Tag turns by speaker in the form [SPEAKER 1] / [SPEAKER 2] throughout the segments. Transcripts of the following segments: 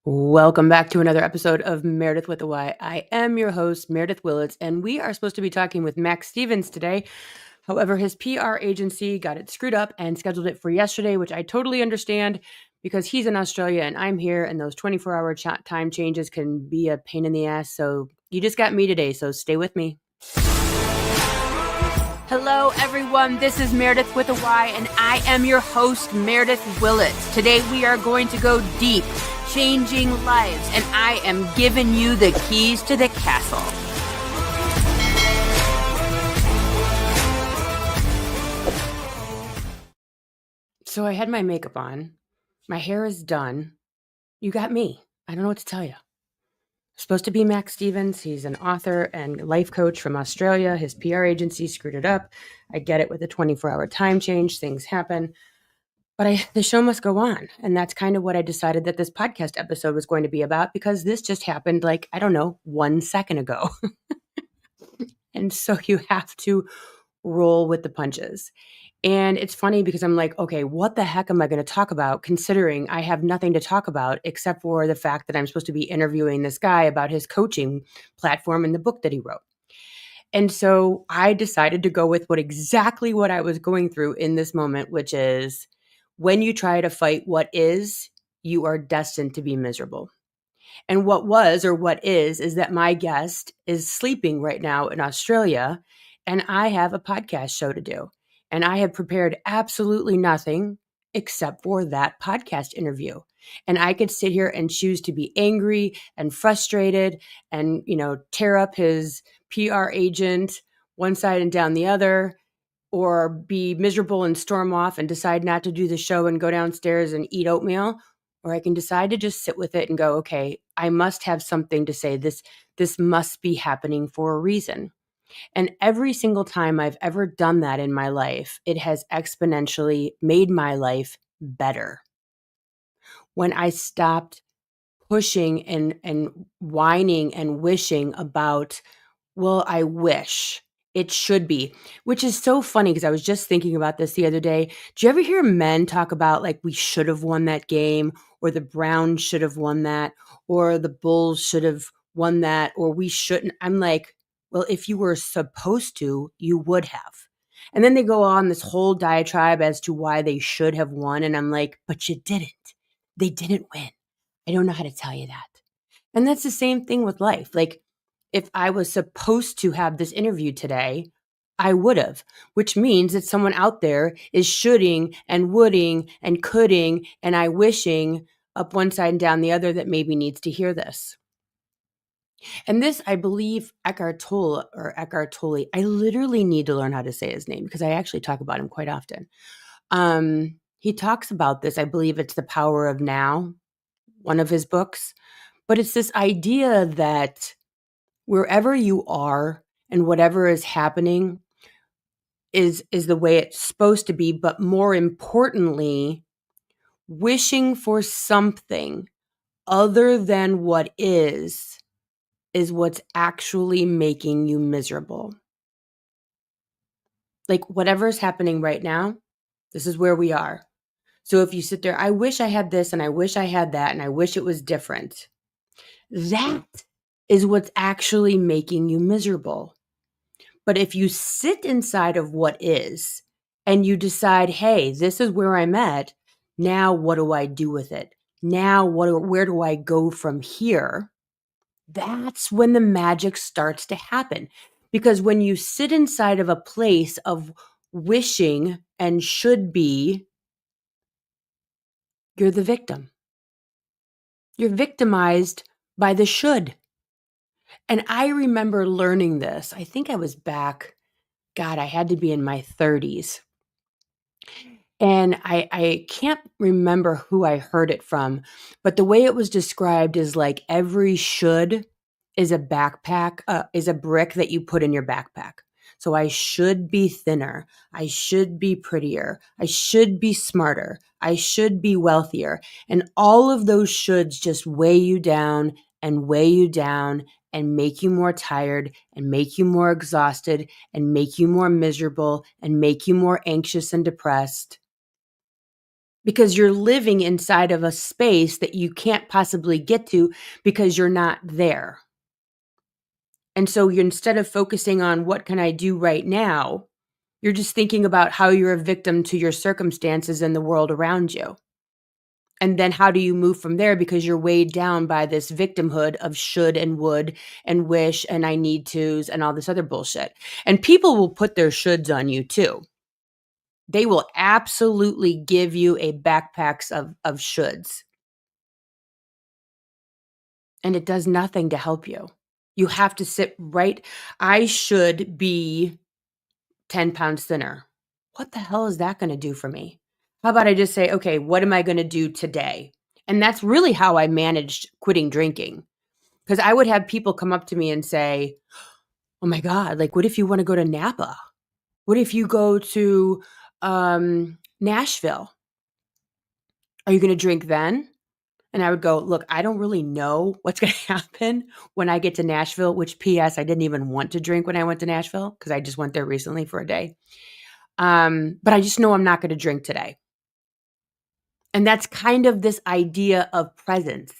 [SPEAKER 1] Welcome back to another episode of Meredith with a Y. I am your host, Meredith Willits, and we are supposed to be talking with Max Stevens today. However, his PR agency got it screwed up and scheduled it for yesterday, which I totally understand because he's in Australia and I'm here, and those 24-hour time changes can be a pain in the ass. So you just got me today, so stay with me. Hello, everyone. This is Meredith with a Y, and I am your host, Meredith Willits. Today, we are going to go deep, changing lives, and I am giving you the keys to the castle. So I had my makeup on. My hair is done. You got me. I don't know what to tell you. Supposed to be Max Stevens. He's an author and life coach from Australia. His PR agency screwed it up. I get it with the 24-hour time change. Things happen. But the show must go on. And that's kind of what I decided that this podcast episode was going to be about, because this just happened 1 second ago. And so you have to roll with the punches. And it's funny because I'm like, okay, what the heck am I going to talk about, considering I have nothing to talk about except for the fact that I'm supposed to be interviewing this guy about his coaching platform and the book that he wrote. And so I decided to go with exactly what I was going through in this moment, which is when you try to fight what is, you are destined to be miserable. And what is that my guest is sleeping right now in Australia, and I have a podcast show to do. And I have prepared absolutely nothing except for that podcast interview. And I could sit here and choose to be angry and frustrated and, tear up his PR agent one side and down the other, or be miserable and storm off and decide not to do the show and go downstairs and eat oatmeal. Or I can decide to just sit with it and go, okay, I must have something to say. This must be happening for a reason. And every single time I've ever done that in my life, it has exponentially made my life better. When I stopped pushing and whining and wishing about, well, I wish it should be, which is so funny because I was just thinking about this the other day. Do you ever hear men talk about we should have won that game, or the Browns should have won that, or the Bulls should have won that, or we shouldn't? I'm like, well, if you were supposed to, you would have. And then they go on this whole diatribe as to why they should have won. And I'm like, but you didn't. They didn't win. I don't know how to tell you that. And that's the same thing with life. If I was supposed to have this interview today, I would have, which means that someone out there is shoulding and woulding and coulding and I wishing up one side and down the other that maybe needs to hear this. And this, I believe, Eckhart Tolle, I literally need to learn how to say his name because I actually talk about him quite often. He talks about this. I believe it's The Power of Now, one of his books. But it's this idea that wherever you are and whatever is happening is the way it's supposed to be. But more importantly, wishing for something other than what is what's actually making you miserable. Whatever is happening right now, this is where we are. So if you sit there, I wish I had this and I wish I had that and I wish it was different. That is what's actually making you miserable. But if you sit inside of what is and you decide, hey, this is where I'm at, now what do I do with it? Now where do I go from here? That's when the magic starts to happen. Because when you sit inside of a place of wishing and should be, you're the victim. You're victimized by the should. And I remember learning this. I think I was back, I had to be in my 30s. And I can't remember who I heard it from, but the way it was described is every should is a backpack, is a brick that you put in your backpack. So I should be thinner. I should be prettier. I should be smarter. I should be wealthier. And all of those shoulds just weigh you down and weigh you down and make you more tired and make you more exhausted and make you more miserable and make you more anxious and depressed. because you're living inside of a space that you can't possibly get to because you're not there. And so you instead of focusing on what can I do right now, you're just thinking about how you're a victim to your circumstances and the world around you. And then how do you move from there because you're weighed down by this victimhood of should and would and wish and I need tos and all this other bullshit. And people will put their shoulds on you too. They will absolutely give you a backpacks of shoulds. And it does nothing to help you. You have to sit right. I should be 10 pounds thinner. What the hell is that going to do for me? How about I just say, okay, what am I going to do today? And that's really how I managed quitting drinking. Because I would have people come up to me and say, oh my God, like, what if you want to go to Napa? What if you go to Nashville? Are you going to drink then? And I would go, look, I don't really know what's going to happen when I get to Nashville, which PS, I didn't even want to drink when I went to Nashville because I just went there recently for a day. But I just know I'm not going to drink today. And that's kind of this idea of presence,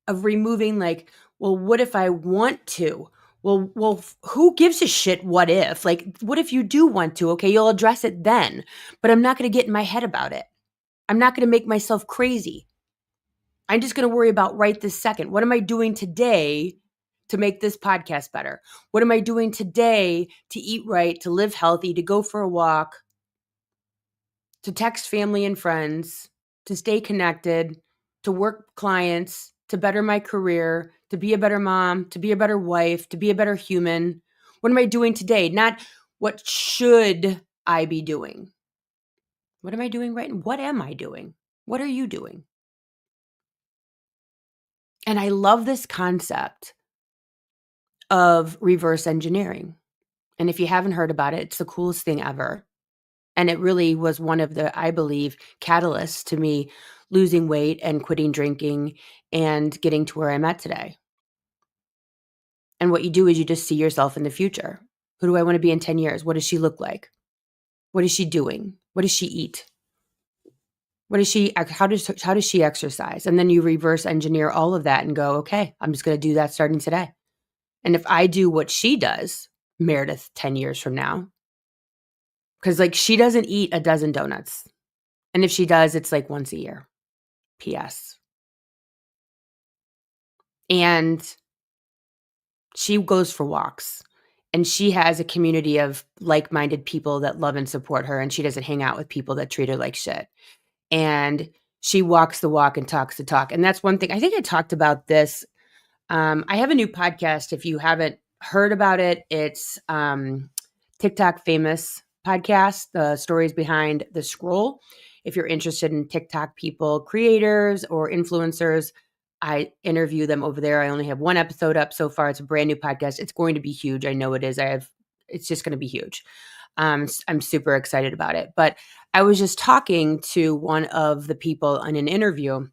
[SPEAKER 1] of removing like, well, what if I want to? Well, who gives a shit what if? Like, what if you do want to? Okay, you'll address it then, but I'm not going to get in my head about it. I'm not going to make myself crazy. I'm just going to worry about right this second. What am I doing today to make this podcast better? What am I doing today to eat right, to live healthy, to go for a walk, to text family and friends, to stay connected, to work with clients, to better my career, to be a better mom, to be a better wife, to be a better human? What am I doing today? Not what should I be doing? What am I doing right? What am I doing? What are you doing? And I love this concept of reverse engineering. And if you haven't heard about it, it's the coolest thing ever. And it really was one of the, I believe, catalysts to me losing weight and quitting drinking and getting to where I'm at today. And what you do is you just see yourself in the future. Who do I want to be in 10 years? What does she look like? What is she doing? What does she eat? How does she exercise? And then you reverse engineer all of that and go, okay, I'm just going to do that starting today. And if I do what she does, Meredith, 10 years from now, because like she doesn't eat a dozen donuts. And if she does, it's like once a year. PS. And she goes for walks. And she has a community of like-minded people that love and support her. And she doesn't hang out with people that treat her like shit. And she walks the walk and talks the talk. And that's one thing. I think I talked about this. I have a new podcast. If you haven't heard about it, it's TikTok Famous Podcast, the stories behind the scroll. If you're interested in TikTok people, creators or influencers, I interview them over there. I only have one episode up so far. It's a brand new podcast. It's going to be huge. I know it is. It's just going to be huge. I'm super excited about it. But I was just talking to one of the people in an interview,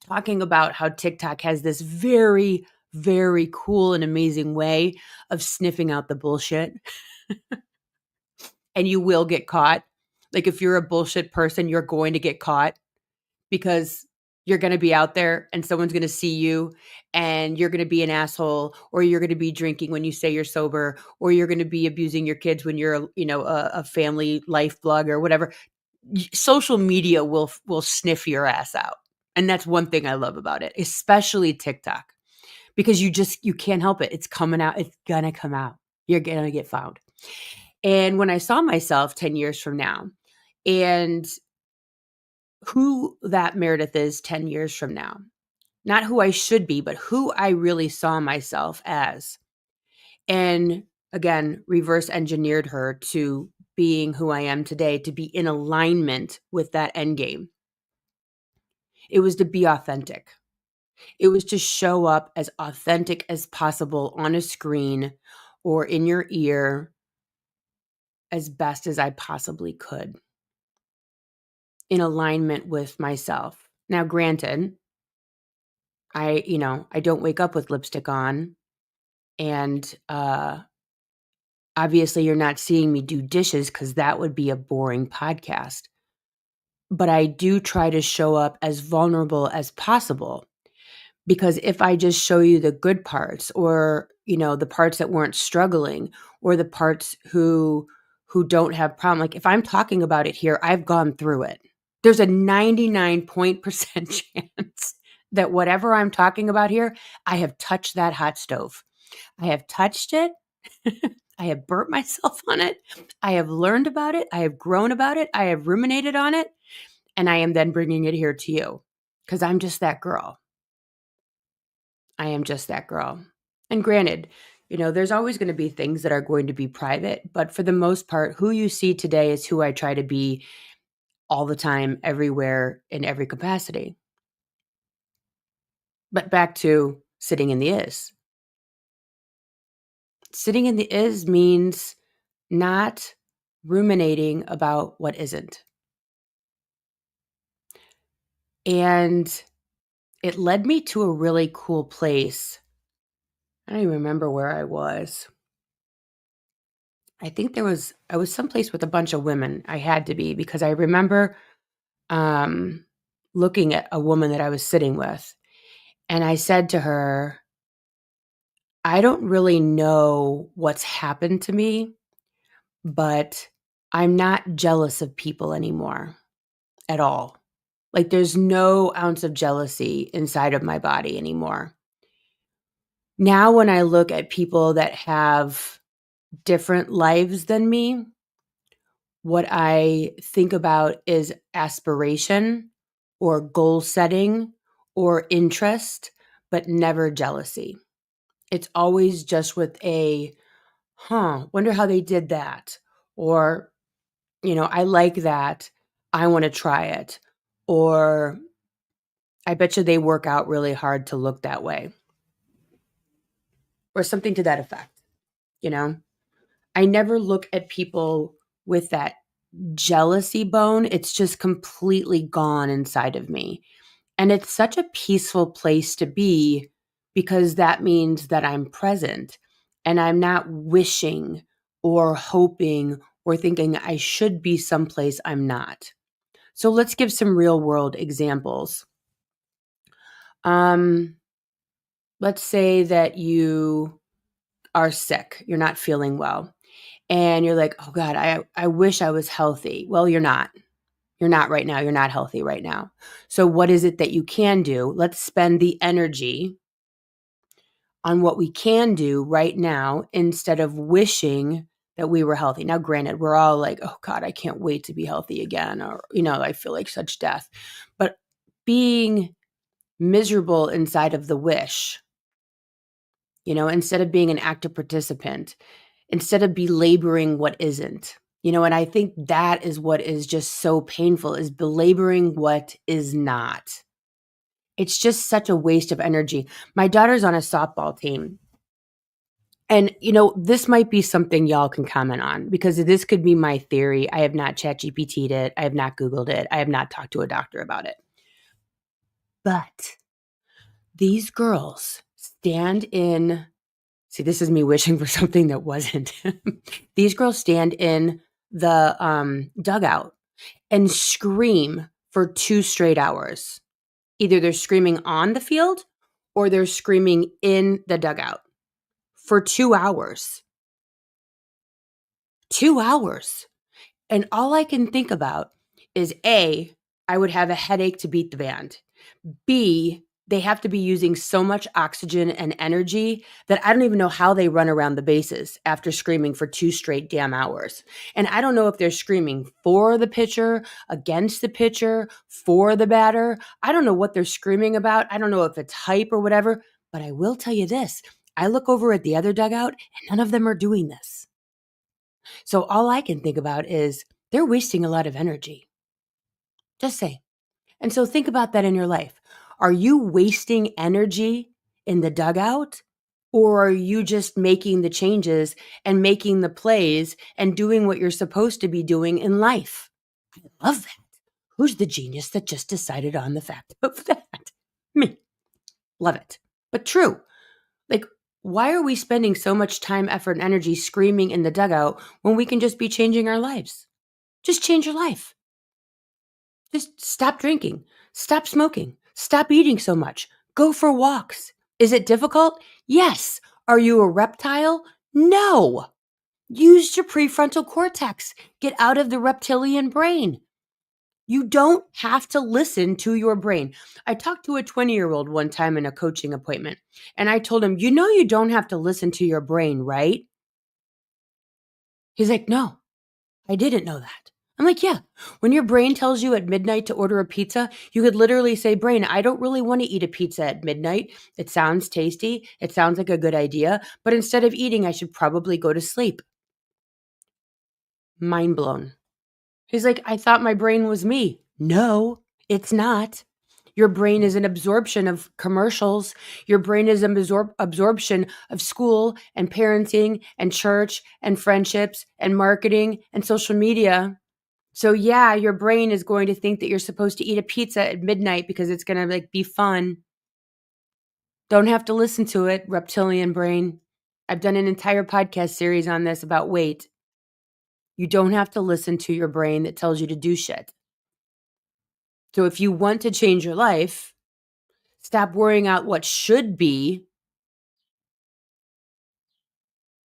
[SPEAKER 1] talking about how TikTok has this very, very cool and amazing way of sniffing out the bullshit. And you will get caught. Like if you're a bullshit person, you're going to get caught because you're going to be out there and someone's going to see you and you're going to be an asshole, or you're going to be drinking when you say you're sober, or you're going to be abusing your kids when you're a family life blog or whatever. Social media will sniff your ass out. And that's one thing I love about it, especially TikTok, because you can't help it. It's coming out. It's going to come out. You're going to get found. And when I saw myself 10 years from now and who that Meredith is 10 years from now, not who I should be, but who I really saw myself as, and again, reverse engineered her to being who I am today, to be in alignment with that end game. It was to be authentic. It was to show up as authentic as possible on a screen or in your ear as best as I possibly could, in alignment with myself. Now, granted, I don't wake up with lipstick on, and obviously you're not seeing me do dishes because that would be a boring podcast. but I do try to show up as vulnerable as possible, because if I just show you the good parts, or, the parts that weren't struggling, or the parts who don't have problem, like if I'm talking about it here, I've gone through it. There's a 99% chance that whatever I'm talking about here, I have touched that hot stove. I have touched it. I have burnt myself on it. I have learned about it. I have grown about it. I have ruminated on it. And I am then bringing it here to you, because I'm just that girl. I am just that girl. And granted, there's always going to be things that are going to be private, but for the most part, who you see today is who I try to be all the time, everywhere, in every capacity. But back to sitting in the is. Sitting in the is means not ruminating about what isn't. And it led me to a really cool place. I don't even remember where I was. I think I was someplace with a bunch of women. I had to be, because I remember um, looking at a woman that I was sitting with, and I said to her, I don't really know what's happened to me, but I'm not jealous of people anymore at all. Like, there's no ounce of jealousy inside of my body anymore. Now, when I look at people that have different lives than me, what I think about is aspiration or goal setting or interest, but never jealousy. It's always just with wonder how they did that. Or, I like that. I want to try it. Or, I bet you they work out really hard to look that way. Or something to that effect, you know? I never look at people with that jealousy bone. It's just completely gone inside of me. And it's such a peaceful place to be, because that means that I'm present and I'm not wishing or hoping or thinking I should be someplace I'm not. So let's give some real world examples. Um, let's say that you are sick, you're not feeling well, and you're like, oh God, I wish I was healthy. Well, you're not. You're not right now. You're not healthy right now. So, what is it that you can do? Let's spend the energy on what we can do right now, instead of wishing that we were healthy. Now, granted, we're all like, oh God, I can't wait to be healthy again. Or, I feel like such death. But being miserable inside of the wish, instead of being an active participant, instead of belaboring what isn't. And I think that is what is just so painful, is belaboring what is not. It's just such a waste of energy. My daughter's on a softball team. And, this might be something y'all can comment on, because this could be my theory. I have not chat GPT'd it. I have not Googled it. I have not talked to a doctor about it. But these girls stand in, see, this is me wishing for something that wasn't. These girls stand in the dugout and scream for 2 straight hours. Either they're screaming on the field or they're screaming in the dugout for 2 hours. 2 hours. And all I can think about is A, I would have a headache to beat the band. B, they have to be using so much oxygen and energy that I don't even know how they run around the bases after screaming for 2 straight damn hours. And I don't know if they're screaming for the pitcher, against the pitcher, for the batter. I don't know what they're screaming about. I don't know if it's hype or whatever. But I will tell you this. I look over at the other dugout and none of them are doing this. So all I can think about is they're wasting a lot of energy. Just say. And so think about that in your life. Are you wasting energy in the dugout? Or are you just making the changes and making the plays and doing what you're supposed to be doing in life? I love that. Who's the genius that just decided on the fact of that? Me. Love it. But true. Like, why are we spending so much time, effort, and energy screaming in the dugout when we can just be changing our lives? Just change your life. Just stop drinking, stop smoking, stop eating so much, go for walks. Is it difficult? Yes. Are you a reptile? No. Use your prefrontal cortex. Get out of the reptilian brain. You don't have to listen to your brain. I talked to a 20-year-old one time in a coaching appointment, and I told him, you don't have to listen to your brain, right? He's like, no, I didn't know that. I'm like, yeah. When your brain tells you at midnight to order a pizza, you could literally say, brain, I don't really want to eat a pizza at midnight. It sounds tasty. It sounds like a good idea. But instead of eating, I should probably go to sleep. Mind blown. He's like, I thought my brain was me. No, it's not. Your brain is an absorption of commercials. Your brain is an absorption of school and parenting and church and friendships and marketing and social media. So yeah, your brain is going to think that you're supposed to eat a pizza at midnight because it's going to be fun. Don't have to listen to it, reptilian brain. I've done an entire podcast series on this about weight. You don't have to listen to your brain that tells you to do shit. So if you want to change your life, stop worrying out what should be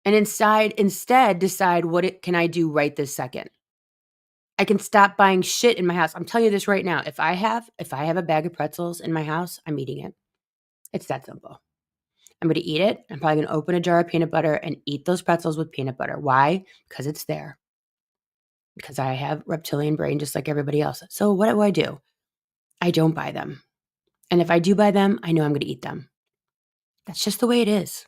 [SPEAKER 1] and instead decide what can I do right this second. I can stop buying shit in my house. I'm telling you this right now. If I have a bag of pretzels in my house, I'm eating it. It's that simple. I'm going to eat it. I'm probably going to open a jar of peanut butter and eat those pretzels with peanut butter. Why? Because it's there. Because I have reptilian brain just like everybody else. So what do? I don't buy them. And if I do buy them, I know I'm going to eat them. That's just the way it is.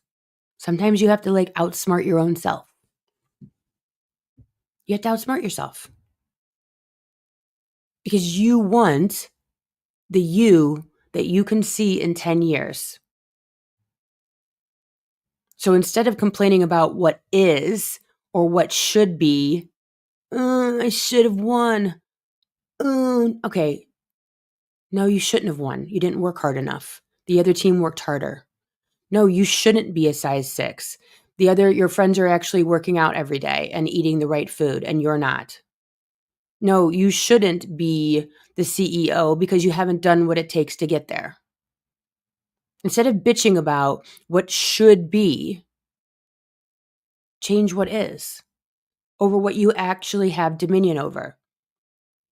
[SPEAKER 1] Sometimes you have to outsmart your own self. You have to outsmart yourself. Because you want the you that you can see in 10 years. So instead of complaining about what is or what should be, I should have won. Okay. No, you shouldn't have won. You didn't work hard enough. The other team worked harder. No, you shouldn't be a size 6. Your friends are actually working out every day and eating the right food, and you're not. No, you shouldn't be the CEO because you haven't done what it takes to get there. Instead of bitching about what should be, change what is over what you actually have dominion over.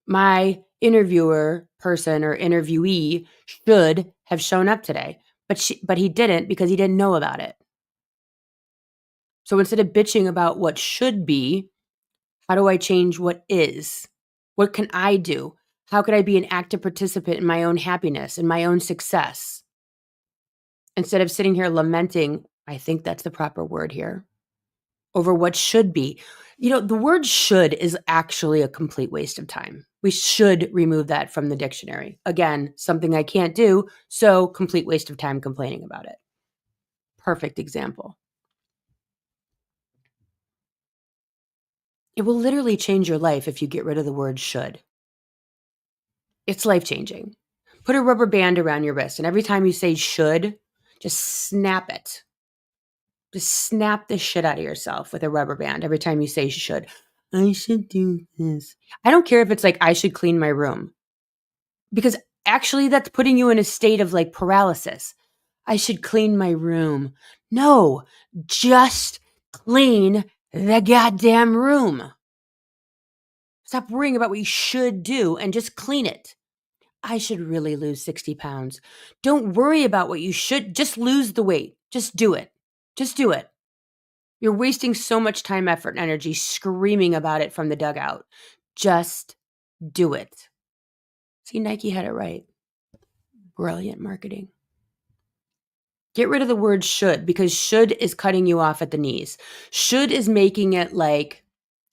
[SPEAKER 1] My interviewer person or interviewee should have shown up today, but he didn't because he didn't know about it. So instead of bitching about what should be, how do I change what is? What can I do? How could I be an active participant in my own happiness and my own success? Instead of sitting here lamenting, I think that's the proper word here, over what should be. The word should is actually a complete waste of time. We should remove that from the dictionary. Again, something I can't do, so complete waste of time complaining about it. Perfect example. It will literally change your life if you get rid of the word should. It's life-changing. Put a rubber band around your wrist, and every time you say should, just snap it. Just snap the shit out of yourself with a rubber band every time you say should. I should do this. I don't care if it's I should clean my room. Because actually that's putting you in a state of paralysis. I should clean my room. No, just clean the goddamn room. Stop worrying about what you should do and just clean it. I should really lose 60 pounds. Don't worry about what you should. Just lose the weight. Just do it. Just do it. You're wasting so much time, effort, and energy screaming about it from the dugout. Just do it. See, Nike had it right. Brilliant marketing. Get rid of the word should, because should is cutting you off at the knees. Should is making it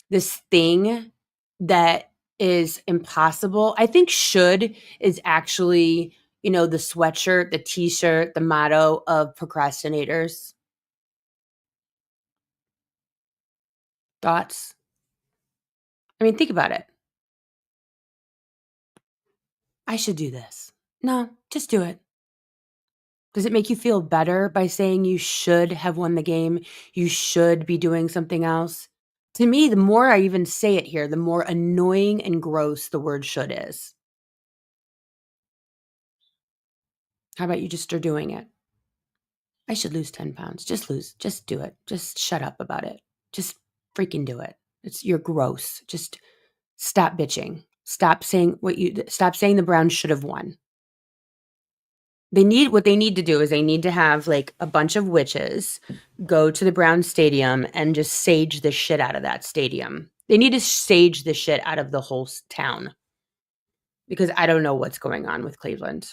[SPEAKER 1] this thing that is impossible. I think should is actually, the sweatshirt, the t-shirt, the motto of procrastinators. Thoughts? I mean, think about it. I should do this. No, just do it. Does it make you feel better by saying you should have won the game? You should be doing something else? To me, the more I even say it here, the more annoying and gross the word should is. How about you just start doing it? I should lose 10 pounds. Just do it. Just shut up about it. Just freaking do it. You're gross. Just stop bitching. Stop saying the Browns should have won. What they need to do is they need to have like a bunch of witches go to the Browns stadium and just sage the shit out of that stadium. They need to sage the shit out of the whole town because I don't know what's going on with Cleveland.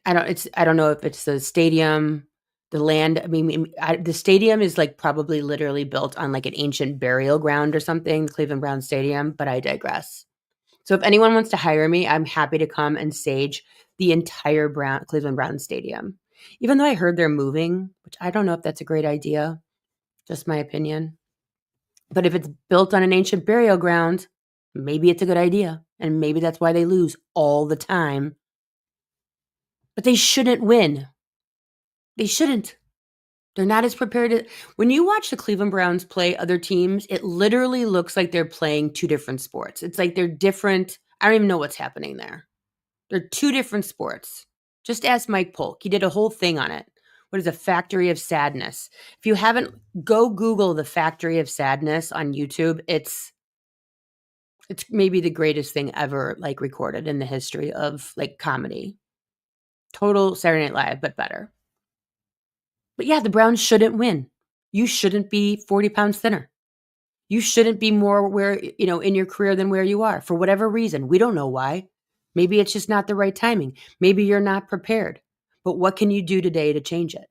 [SPEAKER 1] I don't know if it's the stadium, the land. I mean, the stadium is like probably literally built on like an ancient burial ground or something, Cleveland Browns Stadium, but I digress. So if anyone wants to hire me, I'm happy to come and sage the entire Cleveland Browns Stadium. Even though I heard they're moving, which I don't know if that's a great idea, just my opinion. But if it's built on an ancient burial ground, maybe it's a good idea. And maybe that's why they lose all the time. But they shouldn't win. They shouldn't. They're not as prepared. When you watch the Cleveland Browns play other teams, it literally looks like they're playing two different sports. It's like they're different. I don't even know what's happening there. They're two different sports. Just ask Mike Polk. He did a whole thing on it. What is a Factory of Sadness? If you haven't, go Google the Factory of Sadness on YouTube. It's maybe the greatest thing ever like recorded in the history of like comedy. Total Saturday Night Live, but better. But yeah, the Browns shouldn't win. You shouldn't be 40 pounds thinner. You shouldn't be more in your career than where you are for whatever reason. We don't know why. Maybe it's just not the right timing. Maybe you're not prepared. But what can you do today to change it?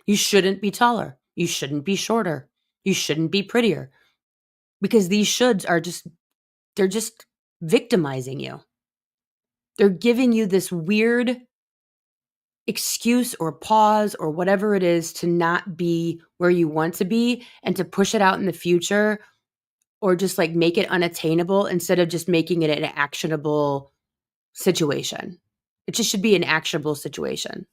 [SPEAKER 1] You shouldn't be taller. You shouldn't be shorter. You shouldn't be prettier. Because these shoulds they're just victimizing you. They're giving you this weird excuse or pause or whatever it is to not be where you want to be and to push it out in the future or just like make it unattainable instead of just making it an actionable situation. It just should be an actionable situation.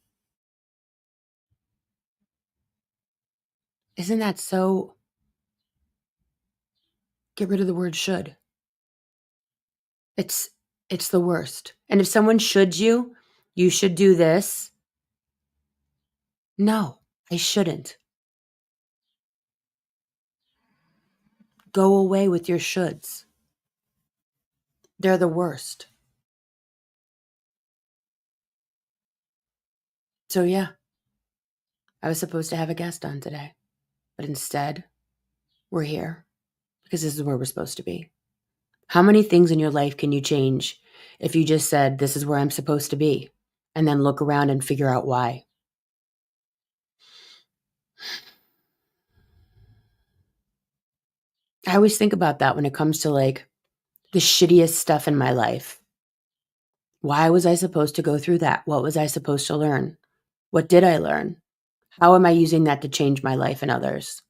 [SPEAKER 1] Isn't that so? Get rid of the word should. It's the worst. And if someone should you should do this. No, I shouldn't. Go away with your shoulds. They're the worst. So yeah, I was supposed to have a guest on today, but instead, we're here because this is where we're supposed to be. How many things in your life can you change if you just said, this is where I'm supposed to be, and then look around and figure out why? I always think about that when it comes to like the shittiest stuff in my life. Why was I supposed to go through that? What was I supposed to learn? What did I learn? How am I using that to change my life and others?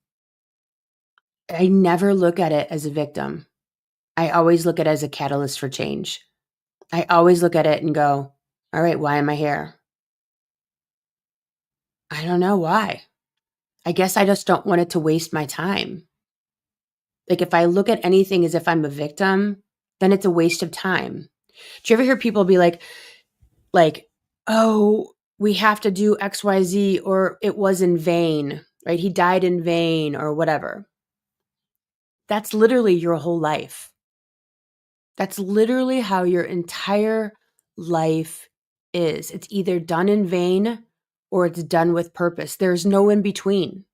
[SPEAKER 1] I never look at it as a victim. I always look at it as a catalyst for change. I always look at it and go, all right, why am I here? I don't know why. I guess I just don't want it to waste my time. Like if I look at anything as if I'm a victim, then it's a waste of time. Do you ever hear people be like, oh, we have to do XYZ or it was in vain, right? He died in vain or whatever. That's literally your whole life. That's literally how your entire life is. It's either done in vain or it's done with purpose. There's no in between.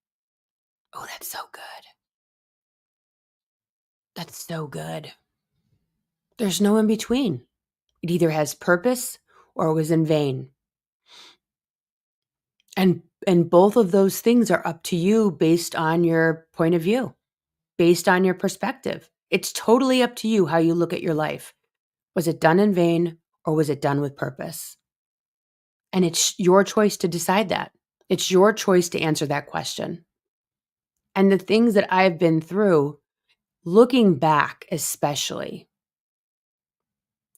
[SPEAKER 1] Oh, that's so good. That's so good. There's no in between. It either has purpose or it was in vain. And both of those things are up to you based on your point of view, based on your perspective. It's totally up to you how you look at your life. Was it done in vain or was it done with purpose? And it's your choice to decide that. It's your choice to answer that question. And the things that I've been through, looking back especially,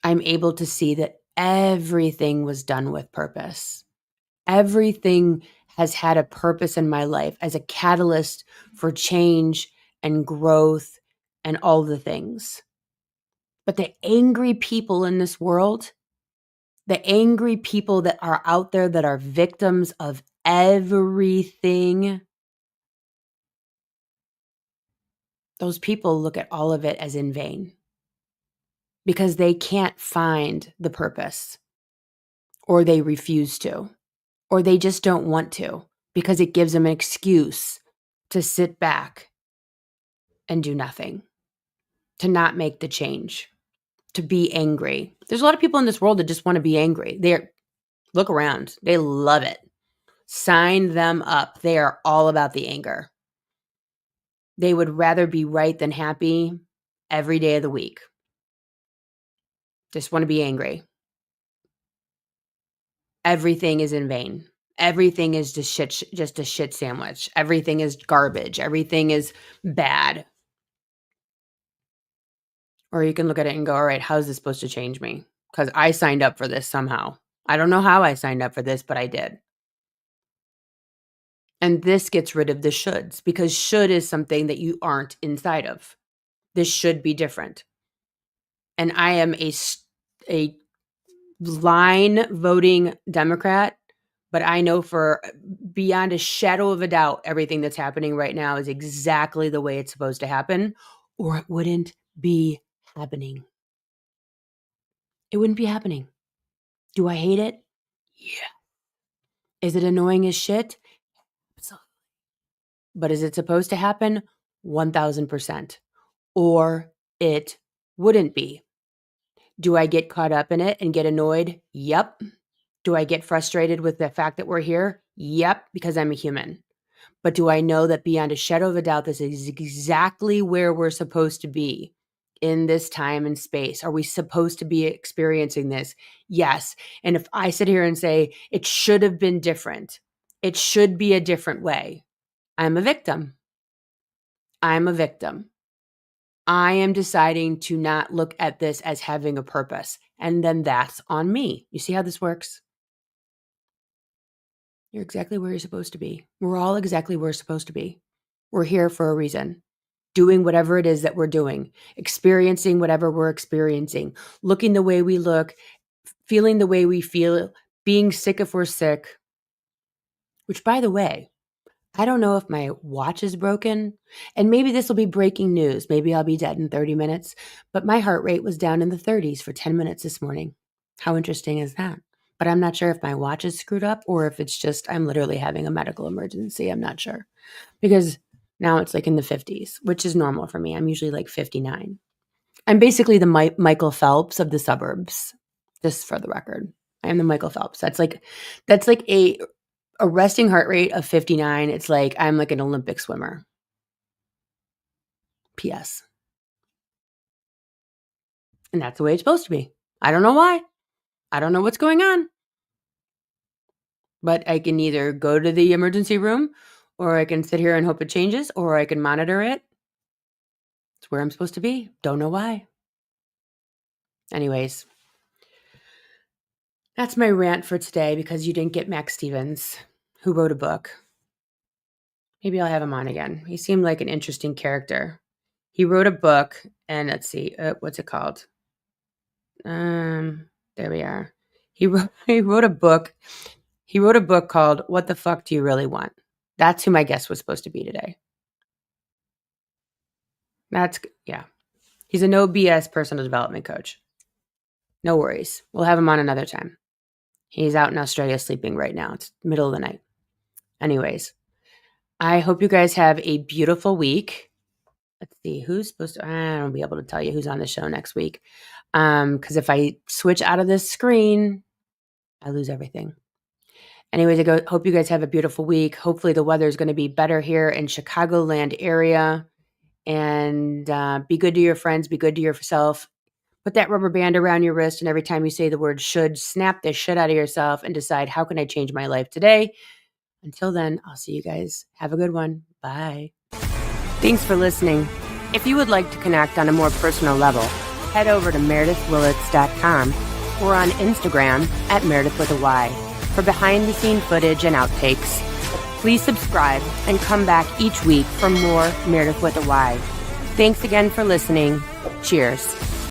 [SPEAKER 1] I'm able to see that everything was done with purpose. Everything has had a purpose in my life as a catalyst for change and growth and all the things. But the angry people in this world, The angry people that are out there that are victims of everything, those people look at all of it as in vain because they can't find the purpose, or they refuse to, or they just don't want to because it gives them an excuse to sit back and do nothing, to not make the change, to be angry. There's a lot of people in this world that just want to be angry. Look around. They love it. Sign them up. They are all about the anger. They would rather be right than happy every day of the week. Just want to be angry. Everything is in vain. Everything is just a shit sandwich. Everything is garbage. Everything is bad. Or you can look at it and go, all right, how is this supposed to change me? Because I signed up for this somehow. I don't know how I signed up for this, but I did. And this gets rid of the shoulds, because should is something that you aren't inside of. This should be different. And I am a line voting Democrat, but I know for beyond a shadow of a doubt, everything that's happening right now is exactly the way it's supposed to happen, or it wouldn't be happening. It wouldn't be happening. Do I hate it? Yeah. Is it annoying as shit? Absolutely. But is it supposed to happen? 1000%. Or it wouldn't be. Do I get caught up in it and get annoyed? Yep. Do I get frustrated with the fact that we're here? Yep, because I'm a human. But do I know that beyond a shadow of a doubt, this is exactly where we're supposed to be in this time and space? Are we supposed to be experiencing this? Yes. And if I sit here and say, it should have been different, it should be a different way, I'm a victim. I'm a victim. I am deciding to not look at this as having a purpose. And then that's on me. You see how this works? You're exactly where you're supposed to be. We're all exactly where we're supposed to be. We're here for a reason. Doing whatever it is that we're doing. Experiencing whatever we're experiencing. Looking the way we look. Feeling the way we feel. Being sick if we're sick. Which, by the way, I don't know if my watch is broken, and maybe this will be breaking news. Maybe I'll be dead in 30 minutes, but my heart rate was down in the 30s for 10 minutes this morning. How interesting is that? But I'm not sure if my watch is screwed up or if it's just I'm literally having a medical emergency. I'm not sure, because now it's like in the 50s, which is normal for me. I'm usually like 59. I'm basically the Michael Phelps of the suburbs, just for the record. I am the Michael Phelps. That's like a resting heart rate of 59, it's like I'm like an Olympic swimmer. P.S. And that's the way it's supposed to be. I don't know why. I don't know what's going on. But I can either go to the emergency room, or I can sit here and hope it changes, or I can monitor it. It's where I'm supposed to be. Don't know why. Anyways, that's my rant for today, because you didn't get Max Stevens, who wrote a book. Maybe I'll have him on again. He seemed like an interesting character. He wrote a book, and let's see, what's it called? There we are. He wrote a book. He wrote a book called "What the Fuck Do You Really Want?" That's who my guest was supposed to be today. Yeah. He's a no BS personal development coach. No worries. We'll have him on another time. He's out in Australia sleeping right now. It's middle of the night. Anyways, I hope you guys have a beautiful week. Let's see, who's supposed to, I don't be able to tell you who's on the show next week. Because if I switch out of this screen, I lose everything. Anyways, hope you guys have a beautiful week. Hopefully the weather is going to be better here in Chicagoland area. And be good to your friends. Be good to yourself. Put that rubber band around your wrist, and every time you say the word should, snap the shit out of yourself and decide, how can I change my life today? Until then, I'll see you guys. Have a good one. Bye. Thanks for listening. If you would like to connect on a more personal level, head over to meredithwillits.com or on Instagram at Meredith with a Y for behind-the-scene footage and outtakes. Please subscribe and come back each week for more Meredith with a Y. Thanks again for listening. Cheers.